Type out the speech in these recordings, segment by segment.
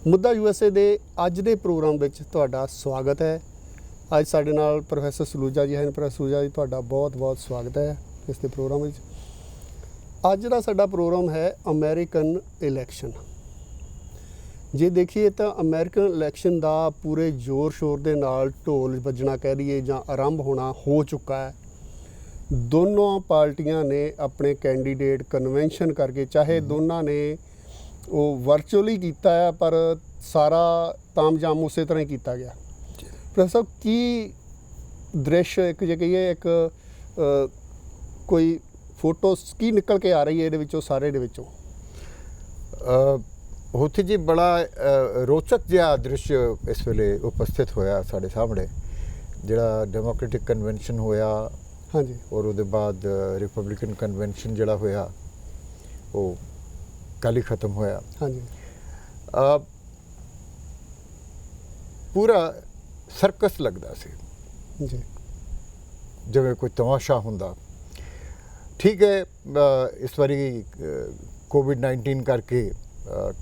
ਮੁੱਦਾ USA ਦੇ ਅੱਜ ਦੇ ਪ੍ਰੋਗਰਾਮ ਵਿੱਚ ਤੁਹਾਡਾ ਸਵਾਗਤ ਹੈ। ਅੱਜ ਸਾਡੇ ਨਾਲ ਪ੍ਰੋਫੈਸਰ ਸਲੂਜਾ ਜੀ ਹਨ। ਪ੍ਰੋਫੈਸਰ ਸਲੂਜਾ ਜੀ, ਤੁਹਾਡਾ ਬਹੁਤ-ਬਹੁਤ ਸਵਾਗਤ ਹੈ ਇਸ ਦੇ ਪ੍ਰੋਗਰਾਮ ਵਿੱਚ। ਅੱਜ ਦਾ ਸਾਡਾ ਪ੍ਰੋਗਰਾਮ ਹੈ ਅਮਰੀਕਨ ਇਲੈਕਸ਼ਨ। ਜੇ ਦੇਖੀਏ ਤਾਂ ਅਮਰੀਕਨ ਇਲੈਕਸ਼ਨ ਦਾ ਪੂਰੇ ਜ਼ੋਰ ਸ਼ੋਰ ਦੇ ਨਾਲ ਢੋਲ ਵੱਜਣਾ ਕਹਿ ਲਈਏ ਜਾਂ ਆਰੰਭ ਹੋਣਾ ਹੋ ਚੁੱਕਾ ਹੈ। ਦੋਨੋਂ ਪਾਰਟੀਆਂ ਨੇ ਆਪਣੇ ਕੈਂਡੀਡੇਟ ਕਨਵੈਨਸ਼ਨ ਕਰਕੇ, ਚਾਹੇ ਦੋਨਾਂ ਨੇ ਉਹ ਵਰਚੁਅਲੀ ਕੀਤਾ ਹੈ ਪਰ ਸਾਰਾ ਤਾਮਝਾਮ ਉਸੇ ਤਰ੍ਹਾਂ ਹੀ ਕੀਤਾ ਗਿਆ। ਪ੍ਰੋਫੈਸਰ ਸਾਹਿਬ, ਕੀ ਦ੍ਰਿਸ਼ ਇੱਕ ਜੇ ਕਹੀਏ ਇੱਕ ਕੋਈ ਫੋਟੋ ਕੀ ਨਿਕਲ ਕੇ ਆ ਰਹੀ ਹੈ ਇਹਦੇ ਵਿੱਚੋਂ, ਸਾਰੇ ਦੇ ਵਿੱਚੋਂ? ਉੱਥੇ ਜੀ ਬੜਾ ਰੋਚਕ ਜਿਹਾ ਦ੍ਰਿਸ਼ ਇਸ ਵੇਲੇ ਉਪਸਥਿਤ ਹੋਇਆ ਸਾਡੇ ਸਾਹਮਣੇ। ਜਿਹੜਾ ਡੈਮੋਕ੍ਰੈਟਿਕ ਕਨਵੈਨਸ਼ਨ ਹੋਇਆ, ਹਾਂਜੀ, ਔਰ ਉਹਦੇ ਬਾਅਦ ਰਿਪਬਲਿਕਨ ਕਨਵੈਨਸ਼ਨ ਜਿਹੜਾ ਹੋਇਆ ਉਹ ਕੱਲ੍ਹ ਹੀ ਖਤਮ ਹੋਇਆ। ਹਾਂਜੀ, ਪੂਰਾ ਸਰਕਸ ਲੱਗਦਾ ਸੀ ਜੀ, ਜਿਵੇਂ ਕੋਈ ਤਮਾਸ਼ਾ ਹੁੰਦਾ। ਠੀਕ ਹੈ, ਇਸ ਵਾਰੀ ਕੋਵਿਡ-19 ਕਰਕੇ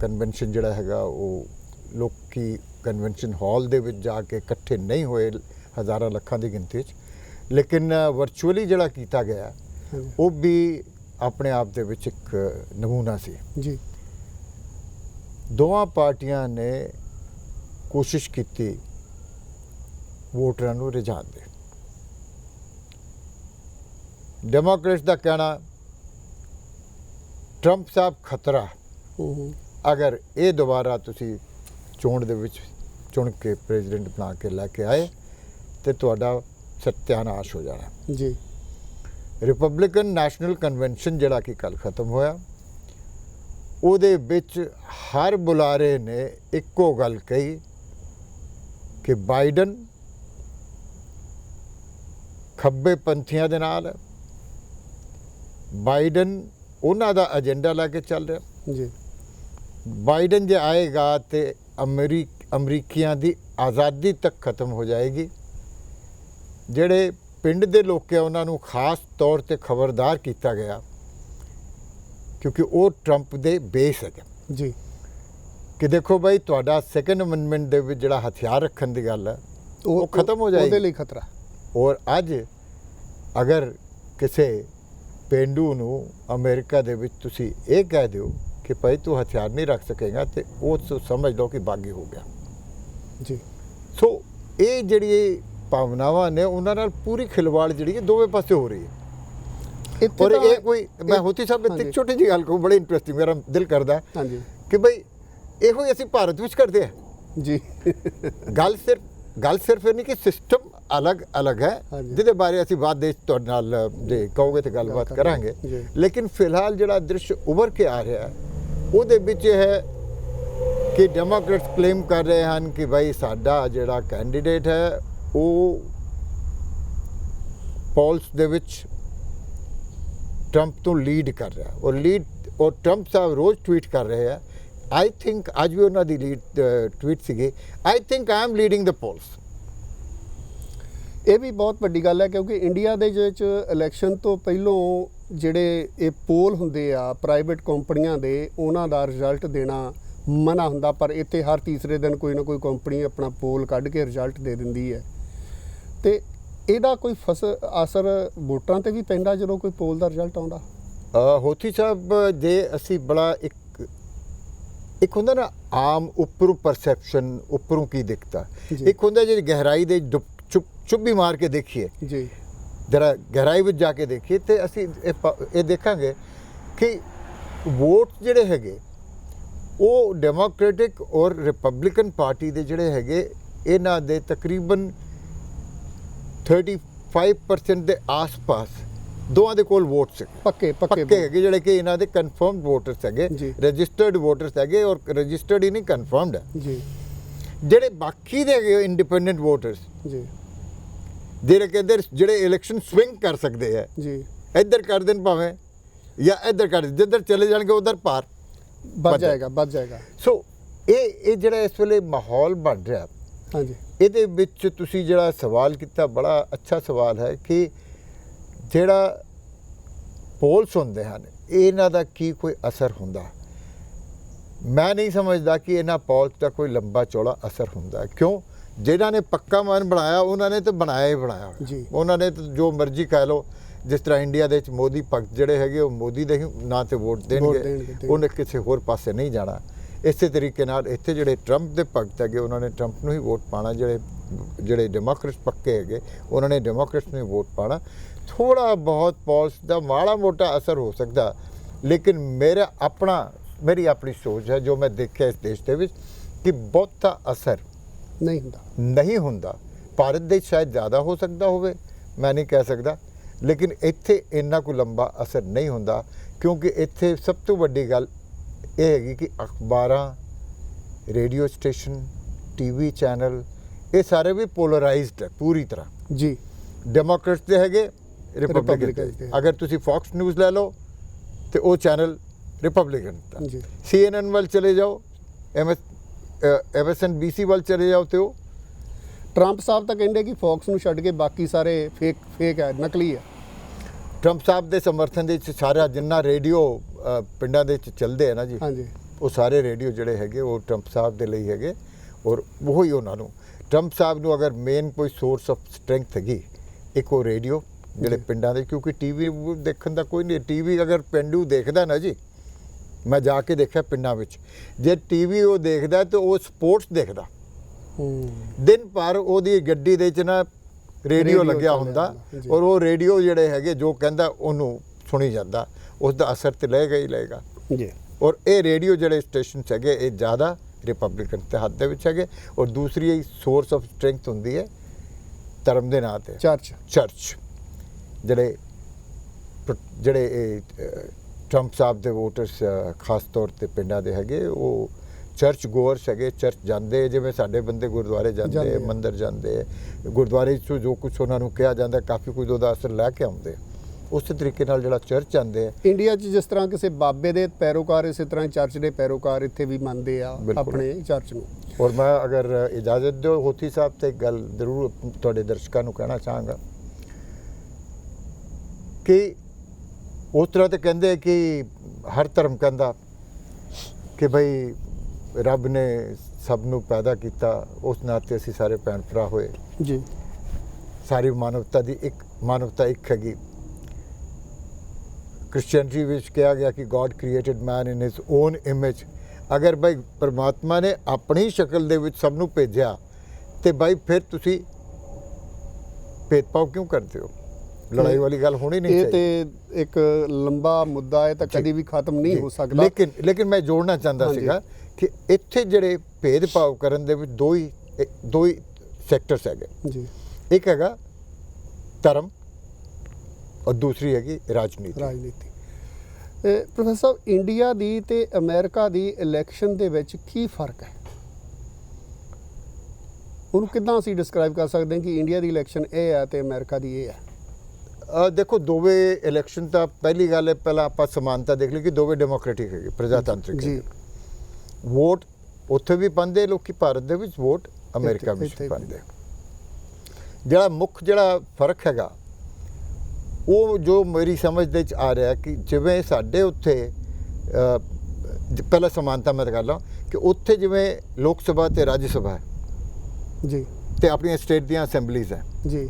ਕਨਵੈਨਸ਼ਨ ਜਿਹੜਾ ਹੈਗਾ ਉਹ ਲੋਕੀ ਕਨਵੈਨਸ਼ਨ ਹਾਲ ਦੇ ਵਿੱਚ ਜਾ ਕੇ ਇਕੱਠੇ ਨਹੀਂ ਹੋਏ ਹਜ਼ਾਰਾਂ ਲੱਖਾਂ ਦੀ ਗਿਣਤੀ 'ਚ, ਲੇਕਿਨ ਵਰਚੁਅਲੀ ਜਿਹੜਾ ਕੀਤਾ ਗਿਆ ਉਹ ਵੀ ਆਪਣੇ ਆਪ ਦੇ ਵਿੱਚ ਇੱਕ ਨਮੂਨਾ ਸੀ ਜੀ। ਦੋਵਾਂ ਪਾਰਟੀਆਂ ਨੇ ਕੋਸ਼ਿਸ਼ ਕੀਤੀ ਵੋਟਰਾਂ ਨੂੰ ਰਿਝਾਉਣ ਦੀ। ਡੈਮੋਕ੍ਰੇਟਸ ਦਾ ਕਹਿਣਾ ਟਰੰਪ ਸਾਹਿਬ ਖਤਰਾ, ਅਗਰ ਇਹ ਦੁਬਾਰਾ ਤੁਸੀਂ ਚੋਣ ਦੇ ਵਿੱਚ ਚੁਣ ਕੇ ਪ੍ਰੈਜ਼ੀਡੈਂਟ ਬਣਾ ਕੇ ਲੈ ਕੇ ਆਏ ਤੇ ਤੁਹਾਡਾ ਸਤਿਆਨਾਸ਼ ਹੋ ਜਾਣਾ ਜੀ। ਰਿਪਬਲਿਕਨ ਨੈਸ਼ਨਲ ਕਨਵੈਨਸ਼ਨ ਜਿਹੜਾ ਕਿ ਕੱਲ੍ਹ ਖਤਮ ਹੋਇਆ, ਉਹਦੇ ਵਿੱਚ ਹਰ ਬੁਲਾਰੇ ਨੇ ਇੱਕੋ ਗੱਲ ਕਹੀ ਕਿ ਬਾਈਡਨ ਖੱਬੇ ਪੰਥੀਆਂ ਦੇ ਨਾਲ ਹੈ, ਬਾਈਡਨ ਉਹਨਾਂ ਦਾ ਏਜੰਡਾ ਲੈ ਕੇ ਚੱਲ ਰਿਹਾ ਜੀ। ਬਾਈਡਨ ਜੇ ਆਏਗਾ ਤੇ ਅਮਰੀਕੀਆਂ ਦੀ ਆਜ਼ਾਦੀ ਤੱਕ ਖਤਮ ਹੋ ਜਾਏਗੀ। ਜਿਹੜੇ ਪਿੰਡ ਦੇ ਲੋਕ ਹੈ ਉਹਨਾਂ ਨੂੰ ਖਾਸ ਤੌਰ ਤੇ ਖਬਰਦਾਰ ਕੀਤਾ ਗਿਆ ਕਿਉਂਕਿ ਉਹ ਟਰੰਪ ਦੇ ਬੇਸ ਹੈਗੇ ਜੀ, ਕਿ ਦੇਖੋ ਬਾਈ, ਤੁਹਾਡਾ ਸੈਕੰਡ ਅਮੈਂਡਮੈਂਟ ਦੇ ਵਿੱਚ ਜਿਹੜਾ ਹਥਿਆਰ ਰੱਖਣ ਦੀ ਗੱਲ ਹੈ ਉਹ ਖਤਮ ਹੋ ਜਾਏਗੀ, ਉਹਦੇ ਲਈ ਖਤਰਾ। ਔਰ ਅੱਜ ਅਗਰ ਕਿਸੇ ਪੇਂਡੂ ਨੂੰ ਅਮਰੀਕਾ ਦੇ ਵਿੱਚ ਤੁਸੀਂ ਇਹ ਕਹਿ ਦਿਓ ਕਿ ਭਾਈ ਤੂੰ ਹਥਿਆਰ ਨਹੀਂ ਰੱਖ ਸਕੇਗਾ ਤੇ ਉਹ ਸਮਝ ਲਓ ਕਿ ਬਾਗੀ ਹੋ ਗਿਆ ਜੀ। ਸੋ ਇਹ ਜਿਹੜੀ ਭਾਵਨਾਵਾਂ ਨੇ ਉਹਨਾਂ ਨਾਲ ਪੂਰੀ ਖਿਲਵਾੜ ਜਿਹੜੀ ਹੈ ਦੋਵੇਂ ਪਾਸੇ ਹੋ ਰਹੀ ਹੈ। ਔਰ ਇਹ ਕੋਈ ਮੈਂ ਹੋਤੀ ਸਾਹਿਬ ਇੱਕ ਛੋਟੀ ਜਿਹੀ ਗੱਲ ਕਹੂੰ, ਬੜੀ ਇੰਟਰਸਟਿੰਗ, ਮੇਰਾ ਦਿਲ ਕਰਦਾ ਹਾਂਜੀ ਕਿ ਬਈ ਇਹੋ ਹੀ ਅਸੀਂ ਭਾਰਤ ਵਿੱਚ ਕਰਦੇ ਹਾਂ ਜੀ। ਗੱਲ ਸਿਰਫ ਇਹ ਨਹੀਂ ਕਿ ਸਿਸਟਮ ਅਲੱਗ ਹੈ, ਜਿਹਦੇ ਬਾਰੇ ਅਸੀਂ ਬਾਅਦ ਦੇ ਤੁਹਾਡੇ ਨਾਲ ਜੇ ਕਹੋਗੇ ਤੇ ਗੱਲਬਾਤ ਕਰਾਂਗੇ। ਲੇਕਿਨ ਫਿਲਹਾਲ ਜਿਹੜਾ ਦ੍ਰਿਸ਼ ਉਭਰ ਕੇ ਆ ਰਿਹਾ ਉਹਦੇ ਵਿੱਚ ਇਹ ਹੈ ਕਿ ਡੈਮੋਕ੍ਰੇਟਸ ਕਲੇਮ ਕਰ ਰਹੇ ਹਨ ਕਿ ਭਾਈ ਸਾਡਾ ਜਿਹੜਾ ਕੈਂਡੀਡੇਟ ਹੈ ਉਹ ਪੋਲਸ ਦੇ ਵਿੱਚ ਟਰੰਪ ਤੋਂ ਲੀਡ ਕਰ ਰਿਹਾ ਔਰ ਟਰੰਪ ਸਾਹਿਬ ਰੋਜ਼ ਟਵੀਟ ਕਰ ਰਹੇ ਆ। ਆਈ ਥਿੰਕ ਅੱਜ ਵੀ ਉਹਨਾਂ ਦੀ ਟਵੀਟ ਸੀਗੀ, I think I am leading the polls. ਇਹ ਵੀ ਬਹੁਤ ਵੱਡੀ ਗੱਲ ਹੈ ਕਿਉਂਕਿ ਇੰਡੀਆ ਦੇ ਵਿੱਚ ਇਲੈਕਸ਼ਨ ਤੋਂ ਪਹਿਲੋਂ ਜਿਹੜੇ ਇਹ ਪੋਲ ਹੁੰਦੇ ਆ ਪ੍ਰਾਈਵੇਟ ਕੰਪਨੀਆਂ ਦੇ, ਉਹਨਾਂ ਦਾ ਰਿਜ਼ਲਟ ਦੇਣਾ ਮਨਾ ਹੁੰਦਾ, ਪਰ ਇੱਥੇ ਹਰ ਤੀਸਰੇ ਦਿਨ ਕੋਈ ਨਾ ਕੋਈ ਕੰਪਨੀ ਆਪਣਾ ਪੋਲ ਕੱਢ ਕੇ ਰਿਜ਼ਲਟ ਦੇ ਦਿੰਦੀ ਹੈ। ਤੇ ਇਹਦਾ ਕੋਈ ਅਸਰ ਵੋਟਰਾਂ ਤੇ ਵੀ ਪੈਂਦਾ ਜਦੋਂ ਕੋਈ ਪੋਲ ਦਾ ਰਿਜ਼ਲਟ ਆਉਂਦਾ? ਹੋਤੀ ਸਾਹਿਬ, ਜੇ ਅਸੀਂ ਬੜਾ ਇੱਕ ਹੁੰਦਾ ਨਾ ਆਮ ਉੱਪਰੋਂ ਪਰਸੈਪਸ਼ਨ, ਉੱਪਰੋਂ ਕੀ ਦਿਖਦਾ, ਇੱਕ ਹੁੰਦਾ ਜਿਹੜੀ ਗਹਿਰਾਈ ਦੇ ਚੁੱਭੀ ਮਾਰ ਕੇ ਦੇਖੀਏ ਜੀ, ਜਰਾ ਗਹਿਰਾਈ ਵਿੱਚ ਜਾ ਕੇ ਦੇਖੀਏ ਤੇ ਅਸੀਂ ਇਹ ਦੇਖਾਂਗੇ ਕਿ ਵੋਟ ਜਿਹੜੇ ਹੈਗੇ ਉਹ ਡੈਮੋਕ੍ਰੈਟਿਕ ਔਰ ਰਿਪਬਲਿਕਨ ਪਾਰਟੀ ਦੇ ਜਿਹੜੇ ਹੈਗੇ ਇਹਨਾਂ ਦੇ ਤਕਰੀਬਨ 35% ਦੇ ਆਸ-ਪਾਸ ਦੋਵਾਂ ਦੇ ਕੋਲ ਵੋਟ ਸੀ, ਪੱਕੇ ਹੈਗੇ, ਜਿਹੜੇ ਕਿ ਇਹਨਾਂ ਦੇ ਕਨਫਰਮਡ ਵੋਟਰਸ ਹੈਗੇ, ਰਜਿਸਟਰਡ ਵੋਟਰਸ ਹੈਗੇ ਔਰ ਰਜਿਸਟਰਡ ਹੀ ਨਹੀਂ ਕਨਫਰਮਡ ਹੈ ਜੀ। ਜਿਹੜੇ ਬਾਕੀ ਦੇ ਹੈਗੇ ਇੰਡੀਪੈਂਡੈਂਟ ਵੋਟਰਸ ਜੀ, ਜਿਹੜੇ ਇਲੈਕਸ਼ਨ ਸਵਿੰਗ ਕਰ ਸਕਦੇ ਹੈ ਜੀ, ਇੱਧਰ ਕਰ ਦੇਣ ਭਾਵੇਂ ਜਾਂ ਇੱਧਰ ਕਰ ਦੇਣ, ਜਿੱਧਰ ਚਲੇ ਜਾਣਗੇ ਉਧਰ ਪਾਰ ਵੱਧ ਜਾਏਗਾ। ਸੋ ਇਹ ਜਿਹੜਾ ਇਸ ਵੇਲੇ ਮਾਹੌਲ ਬਣ ਰਿਹਾ, ਹਾਂਜੀ, ਇਹਦੇ ਵਿੱਚ ਤੁਸੀਂ ਜਿਹੜਾ ਸਵਾਲ ਕੀਤਾ ਬੜਾ ਅੱਛਾ ਸਵਾਲ ਹੈ ਕਿ ਜਿਹੜਾ ਪੋਲਸ ਹੁੰਦੇ ਹਨ ਇਹਨਾਂ ਦਾ ਕੀ ਕੋਈ ਅਸਰ ਹੁੰਦਾ। ਮੈਂ ਨਹੀਂ ਸਮਝਦਾ ਕਿ ਇਹਨਾਂ ਪੌਲਿਸ ਦਾ ਕੋਈ ਲੰਬਾ ਚੌੜਾ ਅਸਰ ਹੁੰਦਾ ਹੈ। ਕਿਉਂ? ਜਿਨ੍ਹਾਂ ਨੇ ਪੱਕਾ ਮਨ ਬਣਾਇਆ ਉਹਨਾਂ ਨੇ ਤਾਂ ਬਣਾਇਆ ਹੀ ਬਣਾਇਆ ਹੋਇਆ। ਜੀ। ਉਹਨਾਂ ਨੇ ਤਾਂ ਜੋ ਮਰਜ਼ੀ ਕਹਿ ਲਓ, ਜਿਸ ਤਰ੍ਹਾਂ ਇੰਡੀਆ ਦੇ ਵਿੱਚ ਮੋਦੀ ਭਗਤ ਜਿਹੜੇ ਹੈਗੇ ਉਹ ਮੋਦੀ ਦੇ ਹੀ ਨਾਂ ਤੇ ਵੋਟ ਦੇਣਗੇ, ਉਹਨੇ ਕਿਸੇ ਹੋਰ ਪਾਸੇ ਨਹੀਂ ਜਾਣਾ। ਇਸੇ ਤਰੀਕੇ ਨਾਲ ਇੱਥੇ ਜਿਹੜੇ ਟਰੰਪ ਦੇ ਭਗਤ ਹੈਗੇ ਉਹਨਾਂ ਨੇ ਟਰੰਪ ਨੂੰ ਹੀ ਵੋਟ ਪਾਣਾ, ਜਿਹੜੇ ਡੈਮੋਕ੍ਰੇਟ ਪੱਕੇ ਹੈਗੇ ਉਹਨਾਂ ਨੇ ਡੈਮੋਕ੍ਰੇਟਸ ਨੂੰ ਹੀ ਵੋਟ ਪਾਣਾ। ਥੋੜਾ ਬਹੁਤ ਪੌਲਿਸ ਦਾ ਮਾੜਾ ਮੋਟਾ ਅਸਰ ਹੋ ਸਕਦਾ, ਲੇਕਿਨ ਮੇਰੀ ਆਪਣੀ ਸੋਚ ਹੈ ਜੋ ਮੈਂ ਦੇਖਿਆ ਇਸ ਦੇਸ਼ ਦੇ ਵਿੱਚ ਕਿ ਬਹੁਤਾ ਅਸਰ ਨਹੀਂ ਹੁੰਦਾ। ਭਾਰਤ ਦੇ ਸ਼ਾਇਦ ਜ਼ਿਆਦਾ ਹੋ ਸਕਦਾ ਹੋਵੇ, ਮੈਂ ਨਹੀਂ ਕਹਿ ਸਕਦਾ, ਲੇਕਿਨ ਇੱਥੇ ਇੰਨਾ ਕੋਈ ਲੰਬਾ ਅਸਰ ਨਹੀਂ ਹੁੰਦਾ, ਕਿਉਂਕਿ ਇੱਥੇ ਸਭ ਤੋਂ ਵੱਡੀ ਗੱਲ ਇਹ ਹੈਗੀ ਕਿ ਅਖਬਾਰਾਂ, ਰੇਡੀਓ ਸਟੇਸ਼ਨ, ਟੀਵੀ ਚੈਨਲ ਇਹ ਸਾਰੇ ਵੀ ਪੋਲਰਾਈਜ਼ਡ ਹੈ ਪੂਰੀ ਤਰ੍ਹਾਂ। ਜੀ। ਡੈਮੋਕ੍ਰੇਟਸ ਦੇ ਹੈਗੇ, ਰਿਪਬਲਿਕਨ ਦੇ। ਅਗਰ ਤੁਸੀਂ ਫੌਕਸ ਨਿਊਜ਼ ਲੈ ਲਓ ਤੇ ਉਹ ਚੈਨਲ ਰਿਪਬਲਿਕਨ ਦਾ। CNN ਵੱਲ ਚਲੇ ਜਾਓ, MSNBC ਵੱਲ ਚਲੇ ਜਾਓ ਤੇ ਉਹ ਟਰੰਪ ਸਾਹਿਬ ਤਾਂ ਕਹਿੰਦੇ ਕਿ ਫੌਕਸ ਨੂੰ ਛੱਡ ਕੇ ਬਾਕੀ ਸਾਰੇ ਫੇਕ ਹੈ, ਨਕਲੀ ਹੈ। ਟਰੰਪ ਸਾਹਿਬ ਦੇ ਸਮਰਥਨ ਦੇ ਵਿੱਚ ਸਾਰਾ ਜਿੰਨਾ ਰੇਡੀਓ ਪਿੰਡਾਂ ਦੇ ਵਿੱਚ ਚੱਲਦੇ ਆ ਨਾ ਜੀ, ਹਾਂਜੀ, ਉਹ ਸਾਰੇ ਰੇਡੀਓ ਜਿਹੜੇ ਹੈਗੇ ਉਹ ਟਰੰਪ ਸਾਹਿਬ ਦੇ ਲਈ ਹੈਗੇ। ਔਰ ਉਹੀ ਉਹਨਾਂ ਨੂੰ ਟਰੰਪ ਸਾਹਿਬ ਨੂੰ ਅਗਰ ਮੇਨ ਕੋਈ ਸੋਰਸ ਆਫ ਸਟਰੈਂਥ ਹੈਗੀ, ਇੱਕ ਉਹ ਰੇਡੀਓ ਜਿਹੜੇ ਪਿੰਡਾਂ ਦੇ, ਕਿਉਂਕਿ ਟੀਵੀ ਦੇਖਣ ਦਾ ਕੋਈ ਨਹੀਂ। ਟੀਵੀ ਅਗਰ ਪਿੰਡੂ ਦੇਖਦਾ ਨਾ ਜੀ, ਮੈਂ ਜਾ ਕੇ ਦੇਖਿਆ ਪਿੰਡਾਂ ਵਿੱਚ, ਜੇ ਟੀਵੀ ਉਹ ਦੇਖਦਾ ਤਾਂ ਉਹ ਸਪੋਰਟਸ ਦੇਖਦਾ। ਦਿਨ ਭਰ ਉਹਦੀ ਗੱਡੀ ਦੇ ਵਿੱਚ ਨਾ ਰੇਡੀਓ ਲੱਗਿਆ ਹੁੰਦਾ, ਔਰ ਉਹ ਰੇਡੀਓ ਜਿਹੜੇ ਹੈਗੇ ਜੋ ਕਹਿੰਦਾ ਉਹਨੂੰ ਸੁਣੀ ਜਾਂਦਾ, ਉਸ ਦਾ ਅਸਰ ਤੇ ਲਏਗਾ ਹੀ ਲਏਗਾ ਜੀ। ਔਰ ਇਹ ਰੇਡੀਓ ਜਿਹੜੇ ਸਟੇਸ਼ਨ ਹੈਗੇ ਇਹ ਜ਼ਿਆਦਾ ਰਿਪਬਲਿਕਨ ਦੇ ਹੱਥ ਦੇ ਵਿੱਚ ਹੈਗੇ। ਔਰ ਦੂਸਰੀ ਸੋਰਸ ਆਫ ਸਟਰੈਂਥ ਹੁੰਦੀ ਹੈ ਧਰਮ ਦੇ ਨਾਂ ਤੇ ਚਰਚ, ਜਿਹੜੇ ਟਰੰਪ ਸਾਹਿਬ ਦੇ ਵੋਟਰਸ ਖਾਸ ਤੌਰ ਤੇ ਪਿੰਡਾਂ ਦੇ ਹੈਗੇ, ਉਹ ਚਰਚ ਗੋਅਰਸ ਹੈਗੇ, ਚਰਚ ਜਾਂਦੇ, ਜਿਵੇਂ ਸਾਡੇ ਬੰਦੇ ਗੁਰਦੁਆਰੇ ਜਾਂਦੇ, ਮੰਦਿਰ ਜਾਂਦੇ, ਗੁਰਦੁਆਰੇ 'ਚੋਂ ਜੋ ਕੁਛ ਉਹਨਾਂ ਨੂੰ ਕਿਹਾ ਜਾਂਦਾ ਕਾਫੀ ਕੁਝ ਉਹਦਾ ਅਸਰ ਲੈ ਕੇ ਆਉਂਦੇ। ਉਸੇ ਤਰੀਕੇ ਨਾਲ ਜਿਹੜਾ ਚਰਚ ਜਾਂਦੇ ਆ ਇੰਡੀਆ 'ਚ, ਜਿਸ ਤਰ੍ਹਾਂ ਕਿਸੇ ਬਾਬੇ ਦੇ ਪੈਰੋਕਾਰ ਇਸੇ ਤਰ੍ਹਾਂ ਚਰਚ ਦੇ ਪੈਰੋਕਾਰ ਇੱਥੇ ਵੀ ਮੰਨਦੇ ਆ ਆਪਣੇ ਚਰਚ ਨੂੰ। ਔਰ ਮੈਂ ਅਗਰ ਇਜਾਜ਼ਤ ਦਿਓ ਹੋਤੀ ਸਾਹਿਬ ਤੇ ਇੱਕ ਗੱਲ ਜ਼ਰੂਰ ਤੁਹਾਡੇ ਦਰਸ਼ਕਾਂ ਨੂੰ ਕਹਿਣਾ ਚਾਹਾਂਗਾ ਕਿ ਉਸ ਤਰ੍ਹਾਂ ਤੇ ਕਹਿੰਦੇ ਕਿ ਹਰ ਧਰਮ ਕਹਿੰਦਾ ਕਿ ਭਈ ਰੱਬ ਨੇ ਸਭ ਨੂੰ ਪੈਦਾ ਕੀਤਾ, ਉਸ ਨਾਤੇ ਅਸੀਂ ਸਾਰੇ ਭੈਣ ਭਰਾ ਹੋਏ ਜੀ। ਸਾਰੀ ਮਾਨਵਤਾ ਇੱਕ ਹੈਗੀ। ਕ੍ਰਿਸਚੀਅਨਟੀ ਵਿੱਚ ਕਿਹਾ ਗਿਆ ਕਿ God created man in his on image. ਅਗਰ ਭਾਈ ਪਰਮਾਤਮਾ ਨੇ ਆਪਣੀ ਸ਼ਕਲ ਦੇ ਵਿੱਚ ਸਭ ਨੂੰ ਭੇਜਿਆ ਤੇ ਭਾਈ ਫਿਰ ਤੁਸੀਂ ਭੇਦਭਾਵ ਕਿਉਂ ਕਰਦੇ ਹੋ? ਲੜਾਈ ਵਾਲੀ ਗੱਲ ਹੋਣੀ ਨਹੀਂ ਚਾਹੀਦੀ। ਇਹ ਤੇ ਇੱਕ ਲੰਬਾ ਮੁੱਦਾ ਹੈ ਤਾਂ ਕਦੀ ਵੀ ਖਤਮ ਨਹੀਂ ਹੋ ਸਕਦਾ। ਲੇਕਿਨ ਮੈਂ ਜੋੜਨਾ ਚਾਹੁੰਦਾ ਸੀਗਾ ਕਿ ਇੱਥੇ ਜਿਹੜੇ ਭੇਦਭਾਵ ਕਰਨ ਦੇ ਵਿੱਚ ਦੋ ਹੀ ਸੈਕਟਰਸ ਹੈਗੇ ਜੀ। ਇੱਕ ਹੈਗਾ ਧਰਮ ਔਰ ਦੂਸਰੀ ਹੈਗੀ ਰਾਜਨੀਤੀ। ਪ੍ਰੋਫੈਸਰ ਸਾਹਿਬ, ਇੰਡੀਆ ਦੀ ਤੇ ਅਮਰੀਕਾ ਦੀ ਇਲੈਕਸ਼ਨ ਦੇ ਵਿੱਚ ਕੀ ਫਰਕ ਹੈ? ਉਹਨੂੰ ਕਿੱਦਾਂ ਅਸੀਂ ਡਿਸਕ੍ਰਾਈਬ ਕਰ ਸਕਦੇ ਹਾਂ ਕਿ ਇੰਡੀਆ ਦੀ ਇਲੈਕਸ਼ਨ ਇਹ ਹੈ ਤੇ ਅਮਰੀਕਾ ਦੀ ਇਹ ਹੈ? ਦੇਖੋ, ਦੋਵੇਂ ਇਲੈਕਸ਼ਨ ਤਾਂ ਪਹਿਲੀ ਗੱਲ ਹੈ, ਪਹਿਲਾਂ ਆਪਾਂ ਸਮਾਨਤਾ ਦੇਖ ਲਈ ਕਿ ਦੋਵੇਂ ਡੈਮੋਕ੍ਰੈਟਿਕ ਹੈਗੇ, ਪ੍ਰਜਾਤੰਤਰਿਕ ਜੀ। ਵੋਟ ਉੱਥੇ ਵੀ ਪਾਉਂਦੇ ਲੋਕੀ, ਭਾਰਤ ਦੇ ਵਿੱਚ ਵੋਟ ਅਮਰੀਕਾ ਵਿੱਚ ਵੀ ਪਾਉਂਦੇ। ਜਿਹੜਾ ਮੁੱਖ ਫਰਕ ਹੈਗਾ ਉਹ ਜੋ ਮੇਰੀ ਸਮਝ ਦੇ ਵਿੱਚ ਆ ਰਿਹਾ ਕਿ ਜਿਵੇਂ ਸਾਡੇ ਉੱਥੇ ਪਹਿਲਾਂ ਸਮਾਨਤਾ ਮੈਂ ਕਰ ਲਾਂ ਕਿ ਉੱਥੇ ਜਿਵੇਂ ਲੋਕ ਸਭਾ ਤੇ ਰਾਜ ਸਭਾ ਹੈ ਜੀ, ਤੇ ਆਪਣੀਆਂ ਸਟੇਟ ਦੀਆਂ ਅਸੈਂਬਲੀਜ਼ ਹੈ ਜੀ,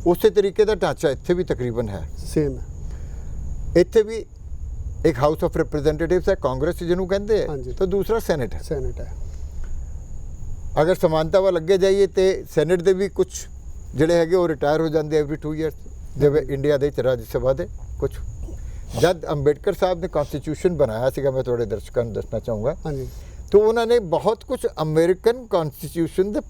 ਉਸੇ ਤਰੀਕੇ ਦਾ ਢਾਂਚਾ ਇੱਥੇ ਵੀ ਤਕਰੀਬਨ ਹੈ, ਸੇਮ ਹੈ। ਇੱਥੇ ਵੀ ਇੱਕ ਹਾਊਸ ਆਫ ਰਿਪਰੈਜ਼ੈਂਟੇਟਿਵਸ ਹੈ, ਕਾਂਗਰਸ ਜਿਹਨੂੰ ਕਹਿੰਦੇ ਆ, ਤਾਂ ਦੂਸਰਾ ਸੈਨੇਟ ਹੈ। ਅਗਰ ਸਮਾਨਤਾ ਵੱਲ ਅੱਗੇ ਜਾਈਏ ਤੇ ਸੈਨੇਟ ਦੇ ਵੀ ਕੁਝ ਜਿਹੜੇ ਹੈਗੇ ਉਹ ਰਿਟਾਇਰ ਹੋ ਜਾਂਦੇ ਐਵਰੀ 2 ਇਅਰਸ, ਜਿਵੇਂ ਇੰਡੀਆ ਦੇ ਰਾਜ ਸਭਾ ਦੇ ਕੁਝ। ਜਦ ਅੰਬੇਡਕਰ ਸਾਹਿਬ ਨੇ ਕਨਸਟੀਟਿਊਸ਼ਨ ਬਣਾਇਆ ਸੀਗਾ, ਮੈਂ ਤੁਹਾਡੇ ਦਰਸ਼ਕਾਂ ਨੂੰ ਦੱਸਣਾ ਚਾਹੂੰਗਾ, ਤਾਂ ਉਹਨਾਂ ਨੇ ਬਹੁਤ ਕੁਝ ਅਮਰੀਕਨ ਕਨਸਟੀਟਿਊਸ਼ਨ ਦੇ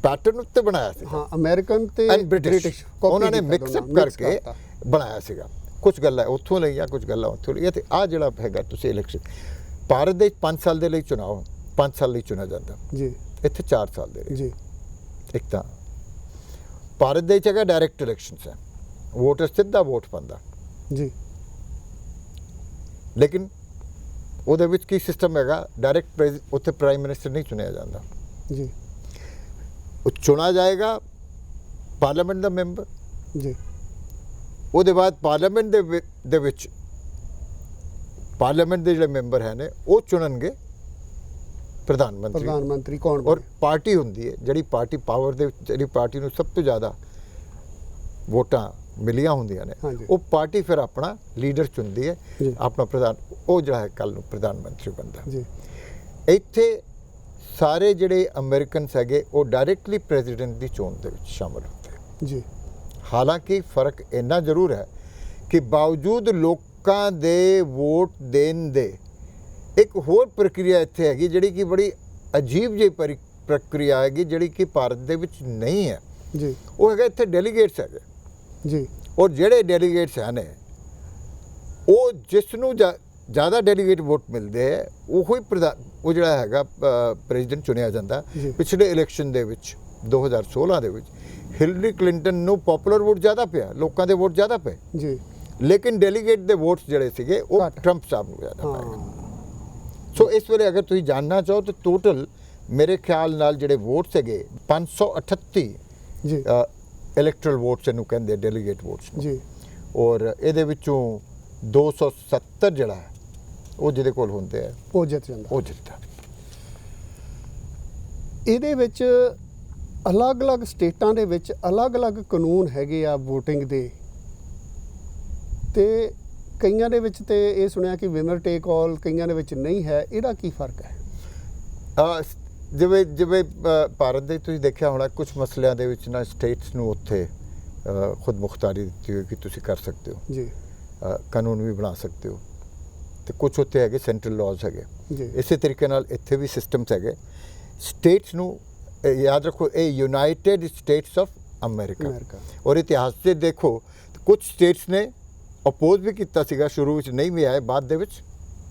ਪੈਟਰਨ ਉੱਤੇ ਬਣਾਇਆ ਸੀ। ਹਾਂ, ਅਮਰੀਕਨ ਤੇ ਬ੍ਰਿਟਿਸ਼ ਉਹਨਾਂ ਨੇ ਮਿਕਸ ਅਪ ਕਰਕੇ ਬਣਾਇਆ ਸੀਗਾ। ਕੁਝ ਗੱਲਾਂ ਉੱਥੋਂ ਲਈਆਂ, ਕੁਝ ਗੱਲਾਂ ਉੱਥੋਂ ਲਈਆਂ। ਤੇ ਆਹ ਜਿਹੜਾ ਹੈਗਾ ਤੁਸੀਂ ਇਲੈਕਸ਼ਨ ਭਾਰਤ ਦੇ 5 ਸਾਲ ਦੇ ਲਈ ਚੁਣਾਵ 5 ਸਾਲ ਲਈ ਚੁਣਿਆ ਜਾਂਦਾ ਜੀ, ਇੱਥੇ 4 ਸਾਲ ਦੇ ਲਈ ਜੀ। ਇੱਕ ਤਾਂ ਭਾਰਤ ਦੇ ਵਿੱਚ ਹੈਗਾ ਡਾਇਰੈਕਟ ਇਲੈਕਸ਼ਨਸ ਹੈ, ਵੋਟਰ ਸਿੱਧਾ ਵੋਟ ਪਾਉਂਦਾ ਜੀ। ਲੇਕਿਨ ਉਹਦੇ ਵਿੱਚ ਕੀ ਸਿਸਟਮ ਹੈਗਾ, ਡਾਇਰੈਕਟ ਉੱਥੇ ਪ੍ਰਾਈਮ ਮਿਨਿਸਟਰ ਨਹੀਂ ਚੁਣਿਆ ਜਾਂਦਾ ਜੀ, ਉਹ ਚੁਣਾ ਜਾਏਗਾ ਪਾਰਲੀਮੈਂਟ ਦਾ ਮੈਂਬਰ ਜੀ। ਉਹਦੇ ਬਾਅਦ ਪਾਰਲੀਮੈਂਟ ਦੇ ਵਿੱਚ ਪਾਰਲੀਮੈਂਟ ਦੇ ਜਿਹੜੇ ਮੈਂਬਰ ਹੈ ਨੇ ਉਹ ਚੁਣਨਗੇ ਪ੍ਰਧਾਨ ਮੰਤਰੀ ਕੌਣ ਔਰ ਬਣੇ? ਪਾਰਟੀ ਹੁੰਦੀ ਹੈ ਜਿਹੜੀ ਪਾਰਟੀ ਪਾਵਰ ਦੇ ਵਿੱਚ, ਜਿਹੜੀ ਪਾਰਟੀ ਨੂੰ ਸਭ ਤੋਂ ਜ਼ਿਆਦਾ ਵੋਟਾਂ ਮਿਲੀਆਂ ਹੁੰਦੀਆਂ ਨੇ, ਹਾਂਜੀ। ਉਹ ਪਾਰਟੀ ਫਿਰ ਆਪਣਾ ਲੀਡਰ ਚੁਣਦੀ ਹੈ, ਜੀ। ਆਪਣਾ ਪ੍ਰਧਾਨ, ਉਹ ਜਿਹੜਾ ਹੈ ਕੱਲ ਨੂੰ ਪ੍ਰਧਾਨ ਮੰਤਰੀ ਬਣਦਾ। ਜੀ ਇੱਥੇ ਸਾਰੇ ਜਿਹੜੇ ਅਮਰੀਕਨਸ ਹੈਗੇ ਉਹ ਡਾਇਰੈਕਟਲੀ ਪ੍ਰੈਜ਼ੀਡੈਂਟ ਦੀ ਚੋਣ ਦੇ ਵਿੱਚ ਸ਼ਾਮਲ ਹੁੰਦੇ। ਜੀ ਹਾਲਾਂਕਿ ਫਰਕ ਇੰਨਾ ਜ਼ਰੂਰ ਹੈ ਕਿ ਬਾਵਜੂਦ ਲੋਕਾਂ ਦੇ ਵੋਟ ਦੇਣ ਦੇ ਇੱਕ ਹੋਰ ਪ੍ਰਕਿਰਿਆ ਇੱਥੇ ਹੈਗੀ ਜਿਹੜੀ ਕਿ ਬੜੀ ਅਜੀਬ ਜਿਹੀ ਪ੍ਰਕਿਰਿਆ ਹੈਗੀ, ਜਿਹੜੀ ਕਿ ਭਾਰਤ ਦੇ ਵਿੱਚ ਨਹੀਂ ਹੈ। ਜੀ ਉਹ ਹੈਗਾ ਇੱਥੇ ਡੈਲੀਗੇਟਸ ਹੈਗੇ, ਜੀ ਔਰ ਜਿਹੜੇ ਡੈਲੀਗੇਟਸ ਹਨ ਉਹ ਜਿਸ ਨੂੰ ਜ਼ਿਆਦਾ ਡੈਲੀਗੇਟ ਵੋਟ ਮਿਲਦੇ ਹੈ ਉਹ ਹੀ ਉਹ ਜਿਹੜਾ ਹੈਗਾ ਪ੍ਰੈਜ਼ੀਡੈਂਟ ਚੁਣਿਆ ਜਾਂਦਾ। ਜੀ। ਪਿਛਲੇ ਇਲੈਕਸ਼ਨ ਦੇ ਵਿੱਚ 2016 ਦੇ ਵਿੱਚ ਹਿਲਰੀ ਕਲਿੰਟਨ ਨੂੰ ਪਪੂਲਰ ਵੋਟ ਜ਼ਿਆਦਾ ਪਿਆ, ਲੋਕਾਂ ਦੇ ਵੋਟ ਜ਼ਿਆਦਾ ਪਏ, ਜੀ ਲੇਕਿਨ ਡੈਲੀਗੇਟ ਦੇ ਵੋਟਸ ਜਿਹੜੇ ਸੀਗੇ ਉਹ ਘੱਟ। ਟਰੰਪ ਸਾਹਿਬ ਨੂੰ ਜ਼ਿਆਦਾ ਪਏ। ਹਾਂ ਸੋ ਇਸ ਵੇਲੇ ਅਗਰ ਤੁਸੀਂ ਜਾਣਨਾ ਚਾਹੋ ਤਾਂ ਟੋਟਲ ਮੇਰੇ ਖਿਆਲ ਨਾਲ ਜਿਹੜੇ ਵੋਟਸ ਹੈਗੇ 538 ਜੀ ਇਲੈਕਟਰਲ ਵੋਟਸ ਇਹਨੂੰ ਕਹਿੰਦੇ ਡੈਲੀਗੇਟ ਵੋਟਸ ਨੂੰ, ਜੀ ਔਰ ਇਹਦੇ ਵਿੱਚੋਂ 270 ਜਿਹੜਾ ਹੈ ਉਹ ਜਿਹਦੇ ਕੋਲ ਹੁੰਦੇ ਆ ਉਹ ਜਿੱਤ ਜਾਂਦਾ। ਉਹ ਜਿੱਤਦਾ। ਇਹਦੇ ਵਿੱਚ ਅਲੱਗ-ਅਲੱਗ ਸਟੇਟਾਂ ਦੇ ਵਿੱਚ ਅਲੱਗ-ਅਲੱਗ ਕਾਨੂੰਨ ਹੈਗੇ ਆ VOTING ਦੇ, ਤੇ ਕਈਆਂ ਦੇ ਵਿੱਚ ਤੇ ਇਹ ਸੁਣਿਆ ਕਿ ਵਿਨਰ ਟੇਕ ਆਲ, ਕਈਆਂ ਦੇ ਵਿੱਚ ਨਹੀਂ ਹੈ। ਇਹਦਾ ਕੀ ਫਰਕ ਹੈ? ਜਿਵੇਂ ਜਿਵੇਂ ਭਾਰਤ ਦੇ ਤੁਸੀਂ ਦੇਖਿਆ ਹੋਣਾ ਕੁਝ ਮਸਲਿਆਂ ਦੇ ਵਿੱਚ ਨਾ ਸਟੇਟਸ ਨੂੰ ਉੱਥੇ ਖੁਦ ਮੁਖਤਾਰੀ ਦਿੱਤੀ ਹੋਈ ਕਿ ਤੁਸੀਂ ਕਰ ਸਕਦੇ ਹੋ, ਜੀ ਕਾਨੂੰਨ ਵੀ ਬਣਾ ਸਕਦੇ ਹੋ, ਤੇ ਕੁਝ ਉੱਥੇ ਹੈਗੇ ਸੈਂਟਰਲ ਲਾਜ਼ ਹੈਗੇ। ਜੀ ਇਸੇ ਤਰੀਕੇ ਨਾਲ ਇੱਥੇ ਵੀ ਸਿਸਟਮਸ ਹੈਗੇ। ਸਟੇਟਸ ਨੂੰ ਯਾਦ ਰੱਖੋ ਇਹ ਯੂਨਾਈਟਿਡ ਸਟੇਟਸ ਆਫ ਅਮਰੀਕਾ, ਔਰ ਇਤਿਹਾਸ 'ਚ ਦੇਖੋ ਕੁਝ ਸਟੇਟਸ ਨੇ ਅਪੋਜ਼ ਵੀ ਕੀਤਾ ਸੀਗਾ, ਸ਼ੁਰੂ ਵਿੱਚ ਨਹੀਂ ਵੀ ਆਏ, ਬਾਅਦ ਦੇ ਵਿੱਚ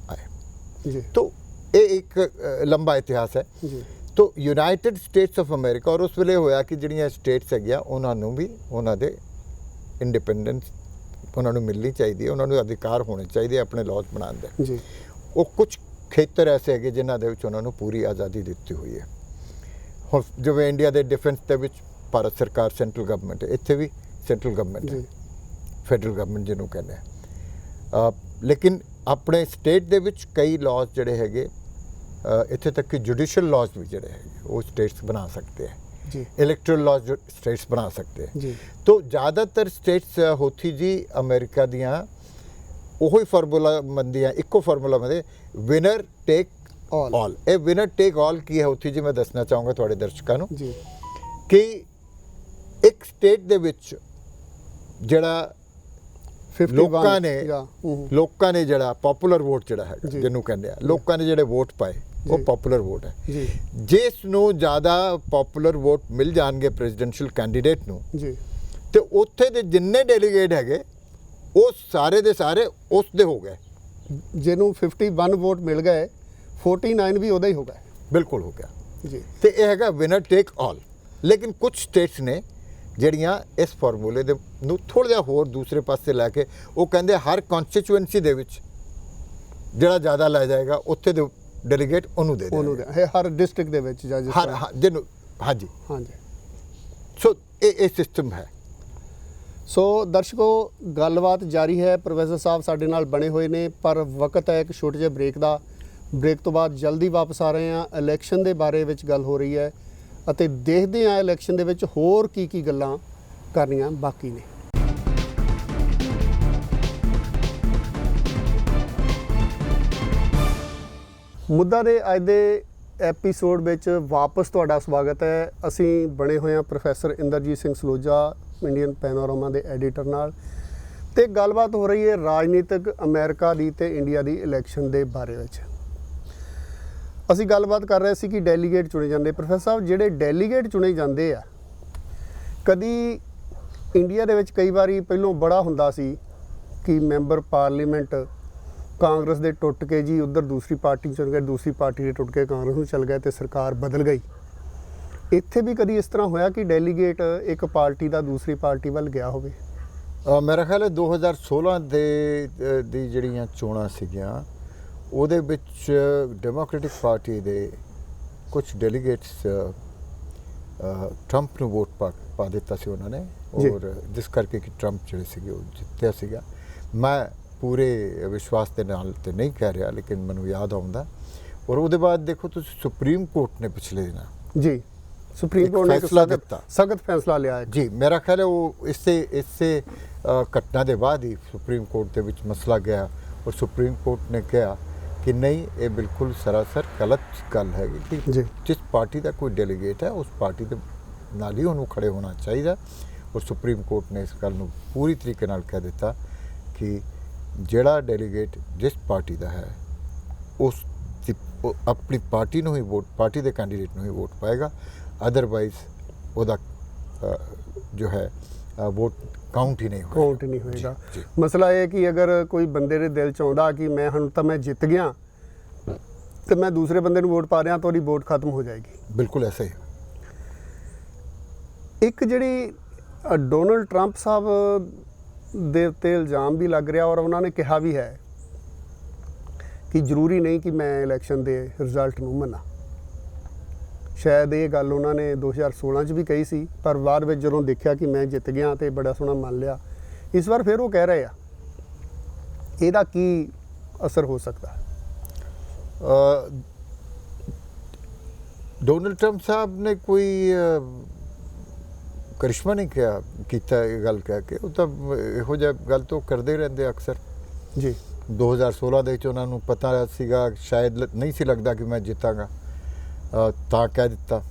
ਆਏ। ਜੀ ਤੋ ਇਹ ਇੱਕ ਲੰਬਾ ਇਤਿਹਾਸ ਹੈ। ਜੀ ਤੋ ਯੂਨਾਈਟਿਡ ਸਟੇਟਸ ਆਫ ਅਮਰੀਕਾ, ਔਰ ਉਸ ਵੇਲੇ ਹੋਇਆ ਕਿ ਜਿਹੜੀਆਂ ਸਟੇਟਸ ਹੈਗੀਆਂ ਉਹਨਾਂ ਨੂੰ ਵੀ ਉਹਨਾਂ ਦੇ ਇੰਡੀਪੈਂਡੈਂਸ ਉਹਨਾਂ ਨੂੰ ਮਿਲਣੀ ਚਾਹੀਦੀ ਹੈ, ਉਹਨਾਂ ਨੂੰ ਅਧਿਕਾਰ ਹੋਣੇ ਚਾਹੀਦੇ ਆਪਣੇ ਲਾਜ਼ ਬਣਾਉਣ ਦੇ। ਜੀ ਉਹ ਕੁਝ ਖੇਤਰ ਐਸੇ ਹੈਗੇ ਜਿਨ੍ਹਾਂ ਦੇ ਵਿੱਚ ਉਹਨਾਂ ਨੂੰ ਪੂਰੀ ਆਜ਼ਾਦੀ ਦਿੱਤੀ ਹੋਈ ਹੈ। ਹੁਣ ਜਿਵੇਂ ਇੰਡੀਆ ਦੇ ਡਿਫੈਂਸ ਦੇ ਵਿੱਚ ਭਾਰਤ ਸਰਕਾਰ ਸੈਂਟਰਲ ਗਵਰਨਮੈਂਟ ਹੈ, ਇੱਥੇ ਵੀ ਸੈਂਟਰਲ ਗਵਰਨਮੈਂਟ ਹੈ, ਜੀ ਫੈਡਰਲ ਗਵਰਨਮੈਂਟ ਜਿਹਨੂੰ ਕਹਿੰਦੇ ਆ। ਲੇਕਿਨ ਆਪਣੇ ਸਟੇਟ ਦੇ ਵਿੱਚ ਕਈ ਲਾਜ਼ ਜਿਹੜੇ ਹੈਗੇ, ਇੱਥੇ ਤੱਕ ਕਿ ਜੁਡੀਸ਼ੀਅਲ ਲਾਜ਼ ਵੀ ਜਿਹੜੇ ਹੈਗੇ ਉਹ ਸਟੇਟਸ ਬਣਾ ਸਕਦੇ ਹੈ, ਜੀ ਇਲੈਕਟਰਲ ਲਾਜ਼ ਸਟੇਟਸ ਬਣਾ ਸਕਦੇ ਹੈ। ਜੀ तो ज़्यादातर स्टेट्स होती जी अमेरिका दियाँ वही फार्मूला मंदियाँ इको फार्मूला मंदे विनर टेक All. ऑल। ये विनर टेक ऑल की होती जी मैं दसना चाहूँगा थोड़े दर्शकों को ਜੀ कि एक स्टेट दे विच जड़ा 51 ਲੋਕਾਂ ਨੇ ਜਾਂ, ਲੋਕਾਂ ਨੇ ਜਿਹੜਾ ਪਪੂਲਰ ਵੋਟ ਜਿਹੜਾ ਹੈਗਾ ਜੀ। ਜਿਹਨੂੰ ਕਹਿੰਦੇ ਆ, ਲੋਕਾਂ ਨੇ ਜਿਹੜੇ ਵੋਟ ਪਾਏ ਉਹ ਜੀ। ਪਪੂਲਰ ਵੋਟ ਹੈ। ਜੀ ਜਿਸ ਨੂੰ ਜ਼ਿਆਦਾ ਪਪੂਲਰ ਵੋਟ ਮਿਲ ਜਾਣਗੇ ਪ੍ਰੈਜ਼ੀਡੈਂਸ਼ੀਅਲ ਕੈਂਡੀਡੇਟ ਨੂੰ, ਜੀ ਤੇ ਉੱਥੇ ਦੇ ਜਿੰਨੇ ਡੈਲੀਗੇਟ ਹੈਗੇ ਉਹ ਸਾਰੇ ਦੇ ਸਾਰੇ ਉਸ ਦੇ ਹੋ ਗਏ। ਜਿਹਨੂੰ 51 ਵੋਟ ਮਿਲ ਗਏ, 49 ਵੀ ਉਹਦਾ ਹੀ ਹੋ ਗਏ। ਬਿਲਕੁਲ ਹੋ ਗਿਆ। ਜੀ ਤੇ ਇਹ ਹੈਗਾ ਵਿਨਰ ਟੇਕ ਆਲ। ਲੇਕਿਨ ਕੁਝ ਸਟੇਟਸ ਨੇ ਜਿਹੜੀਆਂ ਇਸ ਫਾਰਮੂਲੇ ਦੇ ਨੂੰ ਥੋੜ੍ਹਾ ਜਿਹਾ ਹੋਰ ਦੂਸਰੇ ਪਾਸੇ ਲੈ ਕੇ ਉਹ ਕਹਿੰਦੇ ਹਰ ਕਨਸਟੀਚੁਐਂਸੀ ਦੇ ਵਿੱਚ ਜਿਹੜਾ ਜ਼ਿਆਦਾ ਲੈ ਜਾਏਗਾ ਉੱਥੇ ਦੇ ਡੈਲੀਗੇਟ ਉਹਨੂੰ ਦੇ ਉਹਨੂੰ ਦੇਣਗੇ। ਇਹ ਹਰ ਡਿਸਟ੍ਰਿਕਟ ਦੇ ਵਿੱਚ ਜਾਂ ਜਿਸ ਤਰ੍ਹਾਂ। ਜਿਹਨੂੰ ਹਾਂਜੀ। ਹਾਂਜੀ। ਸੋ ਇਹ ਸਿਸਟਮ ਹੈ। ਸੋ ਦਰਸ਼ਕੋ, ਗੱਲਬਾਤ ਜਾਰੀ ਹੈ। ਪ੍ਰੋਫੈਸਰ ਸਾਹਿਬ ਸਾਡੇ ਨਾਲ ਬਣੇ ਹੋਏ ਨੇ, ਪਰ ਵਕਤ ਹੈ ਇੱਕ ਛੋਟੇ ਜਿਹੇ ਬ੍ਰੇਕ ਦਾ। ਬ੍ਰੇਕ ਤੋਂ ਬਾਅਦ ਜਲਦੀ ਵਾਪਸ ਆ ਰਹੇ ਹਾਂ। ਇਲੈਕਸ਼ਨ ਦੇ ਬਾਰੇ ਵਿੱਚ ਗੱਲ ਹੋ ਰਹੀ ਹੈ ਅਤੇ ਦੇਖਦੇ ਹਾਂ ਇਲੈਕਸ਼ਨ ਦੇ ਵਿੱਚ ਹੋਰ ਕੀ ਗੱਲਾਂ ਕਰਨੀਆਂ ਬਾਕੀ ਨੇ। ਮੁੱਦਾ ਦੇ ਅੱਜ ਦੇ ਐਪੀਸੋਡ ਵਿੱਚ ਵਾਪਸ ਤੁਹਾਡਾ ਸਵਾਗਤ ਹੈ। ਅਸੀਂ ਬਣੇ ਹੋਏ ਹਾਂ professor Inderjit Singh Saluja, Indian Panorama ਦੇ ਐਡੀਟਰ ਨਾਲ, ਤੇ ਗੱਲਬਾਤ ਹੋ ਰਹੀ ਹੈ ਰਾਜਨੀਤਿਕ ਅਮਰੀਕਾ ਦੀ ਤੇ ਇੰਡੀਆ ਦੀ ਇਲੈਕਸ਼ਨ ਦੇ ਬਾਰੇ ਵਿੱਚ। ਅਸੀਂ ਗੱਲਬਾਤ ਕਰ ਰਹੇ ਸੀ ਕਿ ਡੈਲੀਗੇਟ ਚੁਣੇ ਜਾਂਦੇ। ਪ੍ਰੋਫੈਸਰ ਸਾਹਿਬ, ਜਿਹੜੇ ਡੈਲੀਗੇਟ ਚੁਣੇ ਜਾਂਦੇ ਆ, ਕਦੀ ਇੰਡੀਆ ਦੇ ਵਿੱਚ ਕਈ ਵਾਰੀ ਪਹਿਲੋਂ ਬੜਾ ਹੁੰਦਾ ਸੀ ਕਿ ਮੈਂਬਰ ਪਾਰਲੀਮੈਂਟ ਕਾਂਗਰਸ ਦੇ ਟੁੱਟ ਕੇ ਜੀ ਉਧਰ ਦੂਸਰੀ ਪਾਰਟੀ ਚਲ ਗਏ, ਦੂਸਰੀ ਪਾਰਟੀ ਦੇ ਟੁੱਟ ਕੇ ਕਾਂਗਰਸ ਨੂੰ ਚਲ ਗਏ ਤੇ ਸਰਕਾਰ ਬਦਲ ਗਈ। ਇੱਥੇ ਵੀ ਕਦੀ ਇਸ ਤਰ੍ਹਾਂ ਹੋਇਆ ਕਿ ਡੈਲੀਗੇਟ ਇੱਕ ਪਾਰਟੀ ਦਾ ਦੂਸਰੀ ਪਾਰਟੀ ਵੱਲ ਗਿਆ ਹੋਵੇ? ਮੇਰਾ ਖਿਆਲ ਹੈ 2016 ਦੀ ਜਿਹੜੀਆਂ ਚੋਣਾਂ ਸੀਗੀਆਂ ਉਹਦੇ ਵਿੱਚ ਡੈਮੋਕ੍ਰੈਟਿਕ ਪਾਰਟੀ ਦੇ ਕੁਝ ਡੈਲੀਗੇਟਸ ਟਰੰਪ ਨੂੰ ਵੋਟ ਪਾ ਦਿੱਤਾ ਸੀ ਉਹਨਾਂ ਨੇ, ਔਰ ਜਿਸ ਕਰਕੇ ਕਿ ਟਰੰਪ ਜਿਹੜੇ ਸੀਗੇ ਉਹ ਜਿੱਤਿਆ ਸੀਗਾ। ਮੈਂ ਪੂਰੇ ਵਿਸ਼ਵਾਸ ਦੇ ਨਾਲ ਤੇ ਨਹੀਂ ਕਹਿ ਰਿਹਾ, ਲੇਕਿਨ ਮੈਨੂੰ ਯਾਦ ਆਉਂਦਾ ਔਰ ਉਹਦੇ ਬਾਅਦ ਦੇਖੋ ਤੁਸੀਂ ਸੁਪਰੀਮ ਕੋਰਟ ਨੇ ਪਿਛਲੇ ਦਿਨਾਂ ਜੀ ਸੁਪਰੀਮ ਇੱਕ ਕੋਰਟ ਨੇ ਫੈਸਲਾ ਦਿੱਤਾ। ਸਖਤ ਫੈਸਲਾ ਲਿਆ ਹੈ। ਜੀ ਮੇਰਾ ਖਿਆਲ ਹੈ ਉਹ ਇਸੇ ਘਟਨਾ ਦੇ ਬਾਅਦ ਹੀ ਸੁਪਰੀਮ ਕੋਰਟ ਦੇ ਵਿੱਚ ਮਸਲਾ ਗਿਆ ਔਰ ਸੁਪਰੀਮ ਕੋਰਟ ਨੇ ਕਿਹਾ ਕਿ ਨਹੀਂ ਇਹ ਬਿਲਕੁਲ ਸਰਾਸਰ ਗਲਤ ਗੱਲ ਹੈਗੀ ਕਿ ਜੀ ਜਿਸ ਪਾਰਟੀ ਦਾ ਕੋਈ ਡੈਲੀਗੇਟ ਹੈ ਉਸ ਪਾਰਟੀ ਦੇ ਨਾਲ ਹੀ ਉਹਨੂੰ ਖੜੇ ਹੋਣਾ ਚਾਹੀਦਾ। ਔਰ ਸੁਪਰੀਮ ਕੋਰਟ ਨੇ ਇਸ ਗੱਲ ਨੂੰ ਪੂਰੀ ਤਰੀਕੇ ਨਾਲ ਕਹਿ ਦਿੱਤਾ ਕਿ ਜਿਹੜਾ ਡੈਲੀਗੇਟ ਜਿਸ ਪਾਰਟੀ ਦਾ ਹੈ ਉਸ ਦੀ ਆਪਣੀ ਪਾਰਟੀ ਨੂੰ ਹੀ ਵੋਟ, ਪਾਰਟੀ ਦੇ ਕੈਂਡੀਡੇਟ ਨੂੰ ਹੀ ਵੋਟ ਪਾਏਗਾ, ਅਦਰਵਾਈਜ਼ ਉਹਦਾ ਜੋ ਹੈ ਵੋਟ ਕਾਊਂਟ ਹੀ ਨਹੀਂ ਹੋਏਗਾ। ਕਾਊਂਟ ਨਹੀਂ ਹੋਏਗਾ। ਜੀ। ਮਸਲਾ ਇਹ ਹੈ ਕਿ ਅਗਰ ਕੋਈ ਬੰਦੇ ਦੇ ਦਿਲ ਚ ਆਉਂਦਾ ਕਿ ਮੈਂ ਹੁਣ ਤਾਂ ਮੈਂ ਜਿੱਤ ਗਿਆ ਤੇ ਮੈਂ ਦੂਸਰੇ ਬੰਦੇ ਨੂੰ ਵੋਟ ਪਾ ਰਿਹਾ ਤਾਂ ਉਹਦੀ ਵੋਟ ਖਤਮ ਹੋ ਜਾਏਗੀ। ਬਿਲਕੁਲ ਐਸਾ ਹੀ। ਇੱਕ ਜਿਹੜੀ ਡੋਨਲਡ ਟਰੰਪ ਸਾਹਿਬ ਦੇ ਉੱਤੇ ਇਲਜ਼ਾਮ ਵੀ ਲੱਗ ਰਿਹਾ ਔਰ ਉਹਨਾਂ ਨੇ ਕਿਹਾ ਵੀ ਹੈ ਕਿ ਜ਼ਰੂਰੀ ਨਹੀਂ ਕਿ ਮੈਂ ਇਲੈਕਸ਼ਨ ਦੇ ਰਿਜ਼ਲਟ ਨੂੰ ਮੰਨਾਂ। ਸ਼ਾਇਦ ਇਹ ਗੱਲ ਉਹਨਾਂ ਨੇ 2016 'ਚ ਵੀ ਕਹੀ ਸੀ, ਪਰ ਬਾਅਦ ਵਿੱਚ ਜਦੋਂ ਦੇਖਿਆ ਕਿ ਮੈਂ ਜਿੱਤ ਗਿਆ ਤੇ ਬੜਾ ਸੋਹਣਾ ਮੰਨ ਲਿਆ, ਇਸ ਵਾਰ ਫਿਰ ਉਹ ਕਹਿ ਰਹੇ ਆ। ਇਹਦਾ ਕੀ ਅਸਰ ਹੋ ਸਕਦਾ? ਡੋਨਲਡ ਟਰੰਪ ਸਾਹਿਬ ਨੇ ਕੋਈ ਕਰਿਸ਼ਮਾ ਨਹੀਂ ਕੀਤਾ ਇਹ ਗੱਲ ਕਹਿ ਕੇ। ਉਹ ਤਾਂ ਇਹੋ ਜਿਹਾ ਗੱਲ ਤਾਂ ਕਰਦੇ ਰਹਿੰਦੇ ਅਕਸਰ। ਜੀ 2016 ਦੇ ਵਿੱਚ ਉਹਨਾਂ ਨੂੰ ਪਤਾ ਸੀਗਾ, ਸ਼ਾਇਦ ਨਹੀਂ ਸੀ ਲੱਗਦਾ ਕਿ ਮੈਂ ਜਿੱਤਾਂਗਾ, ਤਾਂ ਕਹਿ ਦਿੱਤਾ।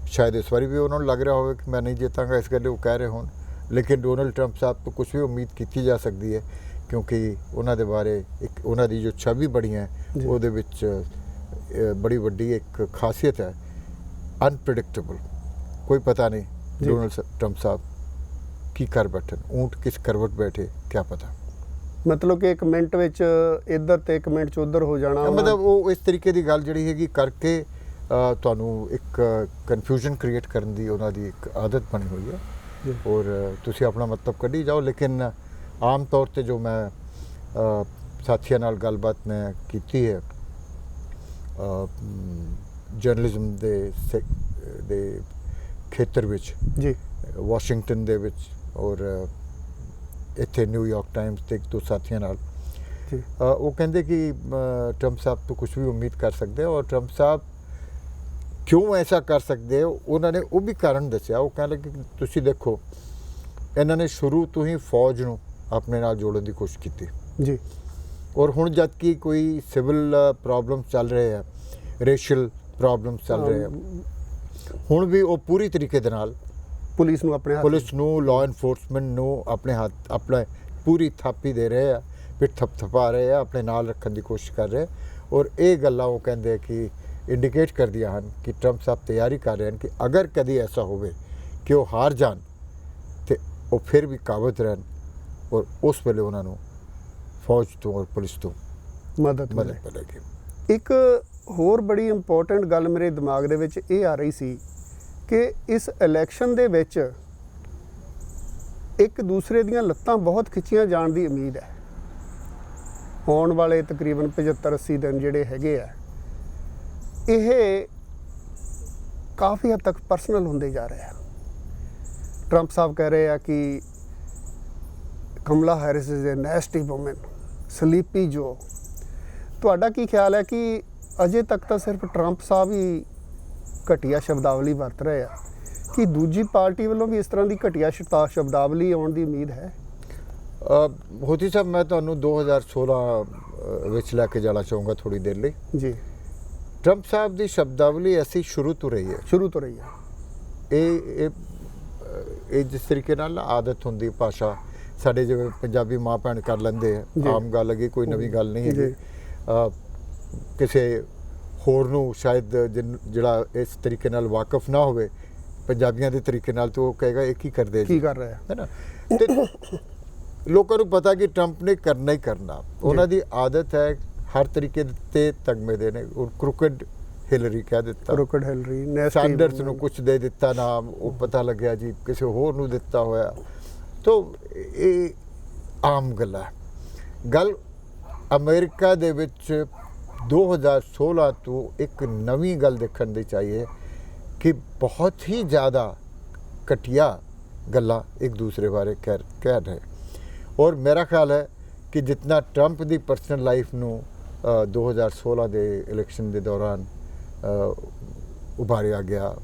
ਸ਼ਾਇਦ ਇਸ ਵਾਰੀ ਵੀ ਉਹਨਾਂ ਨੂੰ ਲੱਗ ਰਿਹਾ ਹੋਵੇ ਕਿ ਮੈਂ ਨਹੀਂ ਜਿੱਤਾਂਗਾ, ਇਸ ਕਰਕੇ ਉਹ ਕਹਿ ਰਹੇ ਹੋਣ। ਲੇਕਿਨ ਡੋਨਲਡ ਟਰੰਪ ਸਾਹਿਬ ਤੋਂ ਕੁਝ ਵੀ ਉਮੀਦ ਕੀਤੀ ਜਾ ਸਕਦੀ ਹੈ ਕਿਉਂਕਿ ਉਹਨਾਂ ਦੇ ਬਾਰੇ ਇੱਕ ਉਹਨਾਂ ਦੀ ਜੋ ਛਵੀ ਬਣੀ ਹੈ ਉਹਦੇ ਵਿੱਚ ਬੜੀ ਵੱਡੀ ਇੱਕ ਖਾਸੀਅਤ ਹੈ, ਅਨਪ੍ਰੈਡਿਕਟੇਬਲ। ਕੋਈ ਪਤਾ ਨਹੀਂ ਡੋਨਲਡ ਟਰੰਪ ਸਾਹਿਬ ਕੀ ਕਰ ਬੈਠਣ, ਊਂਟ ਕਿਸ ਕਰਵਟ ਬੈਠੇ ਕਿਆ ਪਤਾ। ਮਤਲਬ ਕਿ ਇੱਕ ਮਿੰਟ ਵਿੱਚ ਇੱਧਰ ਤੇ ਇੱਕ ਮਿੰਟ 'ਚ ਉੱਧਰ ਹੋ ਜਾਣਾ। ਮਤਲਬ ਉਹ ਇਸ ਤਰੀਕੇ ਦੀ ਗੱਲ ਜਿਹੜੀ ਹੈਗੀ ਕਰਕੇ ਤੁਹਾਨੂੰ ਇੱਕ ਕਨਫਿਊਜ਼ਨ ਕ੍ਰੀਏਟ ਕਰਨ ਦੀ ਉਹਨਾਂ ਦੀ ਇੱਕ ਆਦਤ ਬਣੀ ਹੋਈ ਹੈ ਔਰ ਤੁਸੀਂ ਆਪਣਾ ਮਤਲਬ ਕੱਢੀ ਜਾਓ। ਲੇਕਿਨ ਆਮ ਤੌਰ ਤੇ ਜੋ ਮੈਂ ਸਾਥੀਆਂ ਨਾਲ ਗੱਲਬਾਤ ਮੈਂ ਕੀਤੀ ਹੈ ਜਰਨਲਿਜ਼ਮ ਦੇ ਖੇਤਰ ਵਿੱਚ ਜੀ, ਵਾਸ਼ਿੰਗਟਨ ਦੇ ਵਿੱਚ ਔਰ ਇੱਥੇ ਨਿਊਯਾਰਕ ਟਾਈਮਸ ਦੇ ਇੱਕ ਦੋ ਸਾਥੀਆਂ ਨਾਲ, ਉਹ ਕਹਿੰਦੇ ਕਿ ਟਰੰਪ ਸਾਹਿਬ ਤੋਂ ਕੁਝ ਵੀ ਉਮੀਦ ਕਰ ਸਕਦੇ ਔਰ ਟਰੰਪ ਸਾਹਿਬ ਕਿਉਂ ਐਸਾ ਕਰ ਸਕਦੇ ਹੋ ਉਹਨਾਂ ਨੇ ਉਹ ਵੀ ਕਾਰਨ ਦੱਸਿਆ। ਉਹ ਕਹਿਣ ਲੱਗੇ ਕਿ ਤੁਸੀਂ ਦੇਖੋ ਇਹਨਾਂ ਨੇ ਸ਼ੁਰੂ ਤੋਂ ਹੀ ਫੌਜ ਨੂੰ ਆਪਣੇ ਨਾਲ ਜੋੜਨ ਦੀ ਕੋਸ਼ਿਸ਼ ਕੀਤੀ ਜੀ, ਔਰ ਹੁਣ ਜਦ ਕਿ ਕੋਈ ਸਿਵਲ ਪ੍ਰੋਬਲਮ ਚੱਲ ਰਹੇ ਆ, ਰੇਸ਼ੀਅਲ ਪ੍ਰੋਬਲਮ ਚੱਲ ਰਹੇ ਆ, ਹੁਣ ਵੀ ਉਹ ਪੂਰੀ ਤਰੀਕੇ ਦੇ ਨਾਲ ਪੁਲਿਸ ਨੂੰ ਆਪਣੇ ਹੱਥ, ਪੁਲਿਸ ਨੂੰ, ਲਾਅ ਇਨਫੋਰਸਮੈਂਟ ਨੂੰ ਆਪਣੇ ਹੱਥ, ਆਪਣਾ ਪੂਰੀ ਥਾਪੀ ਦੇ ਰਹੇ ਆ, ਪਿੱਠ ਥਪਥਪਾ ਰਹੇ ਆ, ਆਪਣੇ ਨਾਲ ਰੱਖਣ ਦੀ ਕੋਸ਼ਿਸ਼ ਕਰ ਰਹੇ। ਔਰ ਇਹ ਗੱਲਾਂ ਉਹ ਕਹਿੰਦੇ ਕਿ ਇੰਡੀਕੇਟ ਕਰਦੀਆਂ ਹਨ ਕਿ ਟਰੰਪ ਸਾਹਿਬ ਤਿਆਰੀ ਕਰ ਰਹੇ ਹਨ ਕਿ ਅਗਰ ਕਦੀ ਐਸਾ ਹੋਵੇ ਕਿ ਉਹ ਹਾਰ ਜਾਣ ਤੇ ਉਹ ਫਿਰ ਵੀ ਕਾਬਜ਼ ਰਹਿਣ ਔਰ ਉਸ ਵੇਲੇ ਉਹਨਾਂ ਨੂੰ ਫੌਜ ਤੋਂ ਔਰ ਪੁਲਿਸ ਤੋਂ ਮਦਦ ਮਿਲੇਗੀ। ਇੱਕ ਹੋਰ ਬੜੀ ਇੰਪੋਰਟੈਂਟ ਗੱਲ ਮੇਰੇ ਦਿਮਾਗ ਦੇ ਵਿੱਚ ਇਹ ਆ ਰਹੀ ਸੀ ਕਿ ਇਸ ਇਲੈਕਸ਼ਨ ਦੇ ਵਿੱਚ ਇੱਕ ਦੂਸਰੇ ਦੀਆਂ ਲੱਤਾਂ ਬਹੁਤ ਖਿੱਚੀਆਂ ਜਾਣ ਦੀ ਉਮੀਦ ਹੈ। ਆਉਣ ਵਾਲੇ ਤਕਰੀਬਨ 75-80 ਦਿਨ ਜਿਹੜੇ ਹੈਗੇ ਆ, ਇਹ ਕਾਫੀ ਹੱਦ ਤੱਕ ਪਰਸਨਲ ਹੁੰਦੇ ਜਾ ਰਹੇ ਆ। ਟਰੰਪ ਸਾਹਿਬ ਕਹਿ ਰਹੇ ਆ ਕਿ Kamala Harris is a nasty woman, sleepy Joe. ਤੁਹਾਡਾ ਕੀ ਖਿਆਲ ਹੈ ਕਿ ਅਜੇ ਤੱਕ ਤਾਂ ਸਿਰਫ ਟਰੰਪ ਸਾਹਿਬ ਹੀ ਘਟੀਆ ਸ਼ਬਦਾਵਲੀ ਵਰਤ ਰਹੇ ਆ ਕਿ ਦੂਜੀ ਪਾਰਟੀ ਵੱਲੋਂ ਵੀ ਇਸ ਤਰ੍ਹਾਂ ਦੀ ਘਟੀਆ ਸ਼ਬਦਾਵਲੀ ਆਉਣ ਦੀ ਉਮੀਦ ਹੈ? ਮੋਦੀ ਸਾਹਿਬ, ਮੈਂ ਤੁਹਾਨੂੰ 2016 ਵਿੱਚ ਲੈ ਕੇ ਜਾਣਾ ਚਾਹੂੰਗਾ ਥੋੜੀ ਦੇਰ ਲਈ। ਜੀ, ਟਰੰਪ ਸਾਹਿਬ ਦੀ ਸ਼ਬਦਾਵਲੀ ਐਸੀ ਸ਼ੁਰੂ ਤੋਂ ਰਹੀ ਹੈ। ਇਹ ਜਿਸ ਤਰੀਕੇ ਨਾਲ ਆਦਤ ਹੁੰਦੀ ਭਾਸ਼ਾ, ਸਾਡੇ ਜਿਵੇਂ ਪੰਜਾਬੀ ਮਾਂ ਭੈਣ ਕਰ ਲੈਂਦੇ ਆ, ਆਮ ਗੱਲ ਹੈਗੀ, ਕੋਈ ਨਵੀਂ ਗੱਲ ਨਹੀਂ ਹੈਗੀ। ਕਿਸੇ ਹੋਰ ਨੂੰ ਸ਼ਾਇਦ ਜਿਹੜਾ ਇਸ ਤਰੀਕੇ ਨਾਲ ਵਾਕਿਫ ਨਾ ਹੋਵੇ ਪੰਜਾਬੀਆਂ ਦੇ ਤਰੀਕੇ ਨਾਲ, ਤਾਂ ਉਹ ਕਹੇਗਾ ਇਹ ਕੀ ਕਰਦੇ ਕੀ ਕਰ ਰਿਹਾ ਹੈ ਨਾ। ਤੇ ਲੋਕਾਂ ਨੂੰ ਪਤਾ ਕਿ ਟਰੰਪ ਨੇ ਕਰਨਾ ਹੀ ਕਰਨਾ। ਉਹਨਾਂ ਦੀ ਆਦਤ ਹੈ ਹਰ ਤਰੀਕੇ ਤੇ ਤਗਮੇ ਦੇਣੇ। ਕ੍ਰੂਕਡ ਹਿਲਰੀ ਕਹਿ ਦਿੱਤਾ, ਕ੍ਰੂਕਡ ਹਿਲਰੀ, ਸੈਂਡਰਸ ਨੂੰ ਕੁਝ ਦੇ ਦਿੱਤਾ ਨਾਮ, ਉਹ ਪਤਾ ਲੱਗਿਆ ਜੀ ਕਿਸੇ ਹੋਰ ਨੂੰ ਦਿੱਤਾ ਹੋਇਆ। ਤੋ ਇਹ ਆਮ ਗੱਲ ਹੈ। ਗੱਲ ਅਮਰੀਕਾ ਦੇ ਵਿੱਚ 2016 ਤੋਂ ਇੱਕ ਨਵੀਂ ਗੱਲ ਦੇਖਣ ਦੀ ਚਾਹੀਏ ਕਿ ਬਹੁਤ ਹੀ ਜ਼ਿਆਦਾ ਘਟੀਆ ਗੱਲਾਂ ਇੱਕ ਦੂਸਰੇ ਬਾਰੇ ਕਹਿ ਰਹੇ। ਔਰ ਮੇਰਾ ਖਿਆਲ ਹੈ ਕਿ ਜਿਤਨਾ ਟਰੰਪ ਦੀ ਪਰਸਨਲ ਲਾਈਫ ਨੂੰ 2016 ਦੇ ਇਲੈਕਸ਼ਨ ਦੇ ਦੌਰਾਨ ਉਭਾਰਿਆ ਗਿਆ।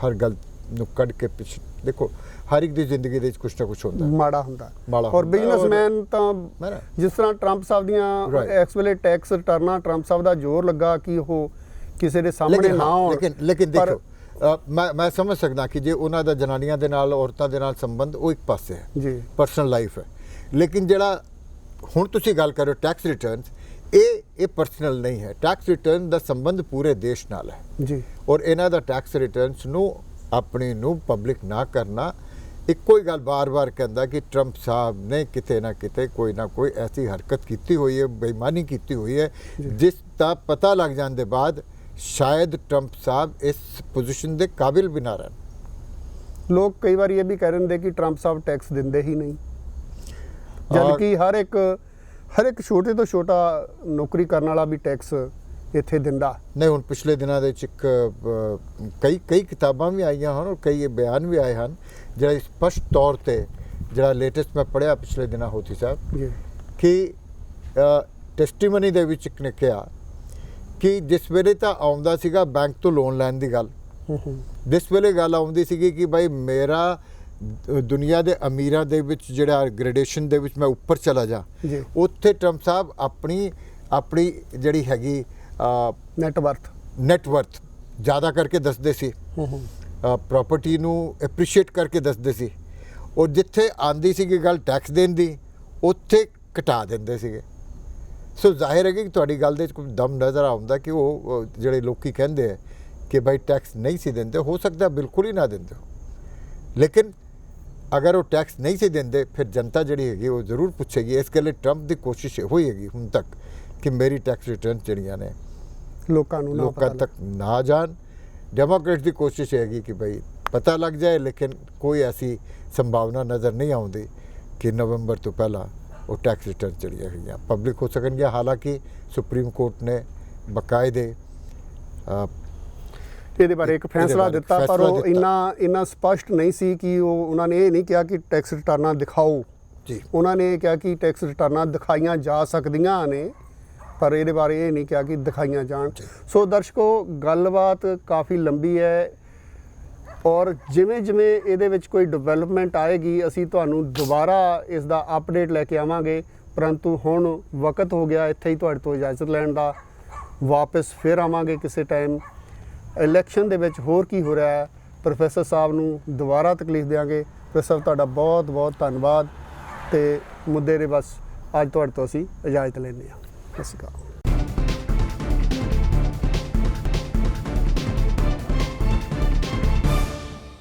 ਹਰ ਗੱਲ ਨੂੰ ਕੱਢ ਕੇ ਪਿੱਛੇ ਦੇਖੋ, ਹਰ ਇੱਕ ਦੀ ਜ਼ਿੰਦਗੀ ਦੇ ਵਿੱਚ ਕੁਛ ਨਾ ਕੁਛ ਹੁੰਦਾ ਮਾੜਾ ਹੁੰਦਾ। ਮਾੜਾ ਔਰ ਹੁੰਦਾ। ਬਿਜ਼ਨਸਮੈਨ ਤਾਂ ਹੈ ਨਾ? ਜਿਸ ਤਰ੍ਹਾਂ ਟਰੰਪ ਸਾਹਿਬ ਦੀਆਂ Right. ਇਸ ਵੇਲੇ ਟੈਕਸ ਰਿਟਰਨਾਂ, ਟਰੰਪ ਸਾਹਿਬ ਦਾ ਜ਼ੋਰ ਲੱਗਾ ਕਿ ਉਹ ਕਿਸੇ ਦੇ ਸਾਹਮਣੇ ਨਾ ਆਉਣ। ਲੇਕਿਨ ਪਰ- ਦੇਖੋ, ਮੈਂ ਸਮਝ ਸਕਦਾ ਕਿ ਜੇ ਉਹਨਾਂ ਦਾ ਜਨਾਨੀਆਂ ਦੇ ਨਾਲ, ਔਰਤਾਂ ਦੇ ਨਾਲ ਸੰਬੰਧ ਉਹ ਇੱਕ ਪਾਸੇ ਹੈ, ਜੀ ਪਰਸਨਲ ਲਾਈਫ ਹੈ। ਲੇਕਿਨ ਜਿਹੜਾ ਹੁਣ ਤੁਸੀਂ ਗੱਲ ਕਰ ਰਹੇ ਹੋ ਟੈਕਸ ਰਿਟਰਨਸ, ਇਹ ਪਰਸਨਲ ਨਹੀਂ ਹੈ। ਟੈਕਸ ਰਿਟਰਨ ਦਾ ਸੰਬੰਧ ਪੂਰੇ ਦੇਸ਼ ਨਾਲ ਹੈ ਜੀ ਔਰ ਇਹਨਾਂ ਦਾ ਟੈਕਸ ਰਿਟਰਨਸ ਨੂੰ ਆਪਣੀ ਨੂੰ ਪਬਲਿਕ ਨਾ ਕਰਨਾ, ਇੱਕੋ ਹੀ ਗੱਲ ਬਾਰ-ਬਾਰ ਕਹਿੰਦਾ ਕਿ ਟਰੰਪ ਸਾਹਿਬ ਨੇ ਕਿਤੇ ਨਾ ਕਿਤੇ ਕੋਈ ਨਾ ਕੋਈ ਐਸੀ ਹਰਕਤ ਕੀਤੀ ਹੋਈ ਹੈ, ਬੇਈਮਾਨੀ ਕੀਤੀ ਹੋਈ ਹੈ, ਜਿਸ ਦਾ ਪਤਾ ਲੱਗ ਜਾਣ ਦੇ ਬਾਅਦ ਸ਼ਾਇਦ ਟਰੰਪ ਸਾਹਿਬ ਇਸ ਪੋਜੀਸ਼ਨ ਦੇ ਕਾਬਿਲ ਵੀ ਨਾ ਰਹਿਣ। ਲੋਕ ਕਈ ਵਾਰ ਇਹ ਵੀ ਕਹਿ ਰਹੇ ਨੇ ਕਿ ਟਰੰਪ ਸਾਹਿਬ ਟੈਕਸ ਦਿੰਦੇ ਹੀ ਨਹੀਂ, ਜਦ ਕਿ ਹਰ ਇੱਕ ਛੋਟੇ ਤੋਂ ਛੋਟਾ ਨੌਕਰੀ ਕਰਨ ਵਾਲਾ ਵੀ ਟੈਕਸ ਇੱਥੇ ਦਿੰਦਾ। ਨਹੀਂ, ਹੁਣ ਪਿਛਲੇ ਦਿਨਾਂ ਦੇ ਵਿੱਚ ਕਈ ਕਿਤਾਬਾਂ ਵੀ ਆਈਆਂ ਹਨ ਔਰ ਕਈ ਬਿਆਨ ਵੀ ਆਏ ਹਨ, ਜਿਹੜਾ ਸਪਸ਼ਟ ਤੌਰ ਤੇ ਜਿਹੜਾ ਲੇਟੈਸਟ ਮੈਂ ਪੜ੍ਹਿਆ ਪਿਛਲੇ ਦਿਨਾਂ ਹੋਤੀ ਸਾਹਿਬ, ਜੀ ਕਿ ਟੈਸਟੀਮਨੀ ਦੇ ਵਿੱਚ ਇੱਕ ਨੇ ਕਿਹਾ ਕਿ ਜਿਸ ਵੇਲੇ ਤਾਂ ਆਉਂਦਾ ਸੀਗਾ ਬੈਂਕ ਤੋਂ ਲੋਨ ਲੈਣ ਦੀ ਗੱਲ, ਜਿਸ ਵੇਲੇ ਗੱਲ ਆਉਂਦੀ ਸੀਗੀ ਕਿ ਭਾਈ ਮੇਰਾ ਦੁਨੀਆ ਦੇ ਅਮੀਰਾਂ ਦੇ ਵਿੱਚ ਜਿਹੜਾ ਗ੍ਰੇਡੇਸ਼ਨ ਦੇ ਵਿੱਚ ਮੈਂ ਉੱਪਰ ਚਲਾ ਜਾ, ਜੀ ਉੱਥੇ ਟਰੰਪ ਸਾਹਿਬ ਆਪਣੀ ਜਿਹੜੀ ਹੈਗੀ ਨੈਟਵਰਥ ਜ਼ਿਆਦਾ ਕਰਕੇ ਦੱਸਦੇ ਸੀ, ਪ੍ਰਾਪਰਟੀ ਨੂੰ ਐਪਰੀਸ਼ੀਏਟ ਕਰਕੇ ਦੱਸਦੇ ਸੀ, ਔਰ ਜਿੱਥੇ ਆਂਦੀ ਸੀਗੀ ਗੱਲ ਟੈਕਸ ਦੇਣ ਦੀ, ਉੱਥੇ ਘਟਾ ਦਿੰਦੇ ਸੀਗੇ। ਸੋ ਜ਼ਾਹਿਰ ਹੈ ਕਿ ਤੁਹਾਡੀ ਗੱਲ ਦੇ ਵਿੱਚ ਕੋਈ ਦਮ ਨਜ਼ਰ ਆਉਂਦਾ ਕਿ ਉਹ ਜਿਹੜੇ ਲੋਕੀ ਕਹਿੰਦੇ ਆ ਕਿ ਭਾਈ ਟੈਕਸ ਨਹੀਂ ਸੀ ਦਿੰਦੇ, ਹੋ ਸਕਦਾ ਬਿਲਕੁਲ ਹੀ ਨਾ ਦਿੰਦੇ ਹੋ, ਲੇਕਿਨ ਅਗਰ ਉਹ ਟੈਕਸ ਨਹੀਂ ਸੀ ਦਿੰਦੇ ਫਿਰ ਜਨਤਾ ਜਿਹੜੀ ਹੈਗੀ ਉਹ ਜ਼ਰੂਰ ਪੁੱਛੇਗੀ। ਇਸ ਗੱਲ ਲਈ ਟਰੰਪ ਦੀ ਕੋਸ਼ਿਸ਼ ਇਹੋ ਹੀ ਹੈਗੀ ਹੁਣ ਤੱਕ ਕਿ ਮੇਰੀ ਟੈਕਸ ਰਿਟਰਨ ਜਿਹੜੀਆਂ ਨੇ ਲੋਕਾਂ ਤੱਕ ਨਾ ਜਾਣ। ਡੈਮੋਕ੍ਰੇਟ ਦੀ ਕੋਸ਼ਿਸ਼ ਹੈਗੀ ਕਿ ਭਾਈ ਪਤਾ ਲੱਗ ਜਾਏ, ਲੇਕਿਨ ਕੋਈ ਐਸੀ ਸੰਭਾਵਨਾ ਨਜ਼ਰ ਨਹੀਂ ਆਉਂਦੀ ਕਿ ਨਵੰਬਰ ਤੋਂ ਪਹਿਲਾਂ ਉਹ ਟੈਕਸ ਰਿਟਰਨ ਜਿਹੜੀਆਂ ਹੈਗੀਆਂ ਪਬਲਿਕ ਹੋ ਸਕਣਗੀਆਂ। ਹਾਲਾਂਕਿ ਸੁਪਰੀਮ ਕੋਰਟ ਨੇ ਬਕਾਇਦੇ ਇਹਦੇ ਬਾਰੇ ਇੱਕ ਫੈਸਲਾ ਦਿੱਤਾ, ਪਰ ਉਹ ਇੰਨਾ ਸਪਸ਼ਟ ਨਹੀਂ ਸੀ ਕਿ ਉਹਨਾਂ ਨੇ ਇਹ ਨਹੀਂ ਕਿਹਾ ਕਿ ਟੈਕਸ ਰਿਟਰਨਾਂ ਦਿਖਾਓ ਜੀ। ਉਹਨਾਂ ਨੇ ਇਹ ਕਿਹਾ ਕਿ ਟੈਕਸ ਰਿਟਰਨਾਂ ਦਿਖਾਈਆਂ ਜਾ ਸਕਦੀਆਂ ਨੇ, ਪਰ ਇਹਦੇ ਬਾਰੇ ਇਹ ਨਹੀਂ ਕਿਹਾ ਕਿ ਦਿਖਾਈਆਂ ਜਾਣ। ਸੋ ਦਰਸ਼ਕੋ, ਗੱਲਬਾਤ ਕਾਫੀ ਲੰਬੀ ਹੈ ਔਰ ਜਿਵੇਂ ਇਹਦੇ ਵਿੱਚ ਕੋਈ ਡਿਵੈਲਪਮੈਂਟ ਆਏਗੀ ਅਸੀਂ ਤੁਹਾਨੂੰ ਦੁਬਾਰਾ ਇਸ ਦਾ ਅਪਡੇਟ ਲੈ ਕੇ ਆਵਾਂਗੇ। ਪਰੰਤੂ ਹੁਣ ਵਕਤ ਹੋ ਗਿਆ ਇੱਥੇ ਹੀ ਤੁਹਾਡੇ ਤੋਂ ਇਜਾਜ਼ਤ ਲੈਣ ਦਾ। ਵਾਪਸ ਫਿਰ ਆਵਾਂਗੇ ਕਿਸੇ ਟਾਈਮ। ਇਲੈਕਸ਼ਨ ਦੇ ਵਿੱਚ ਹੋਰ ਕੀ ਹੋ ਰਿਹਾ ਹੈ, ਪ੍ਰੋਫੈਸਰ ਸਾਹਿਬ ਨੂੰ ਦੁਬਾਰਾ ਤਕਲੀਫ ਦੇਵਾਂਗੇ। ਪ੍ਰੋਫੈਸਰ ਸਾਹਿਬ ਤੁਹਾਡਾ ਬਹੁਤ ਬਹੁਤ ਧੰਨਵਾਦ। ਤੇ ਮੁੱਦੇ ਦੇ ਬਸ ਅੱਜ ਤੁਹਾਡੇ ਤੋਂ ਅਸੀਂ ਇਜਾਜ਼ਤ ਲੈਂਦੇ ਹਾਂ। ਸਤਿ ਸ਼੍ਰੀ ਅਕਾਲ।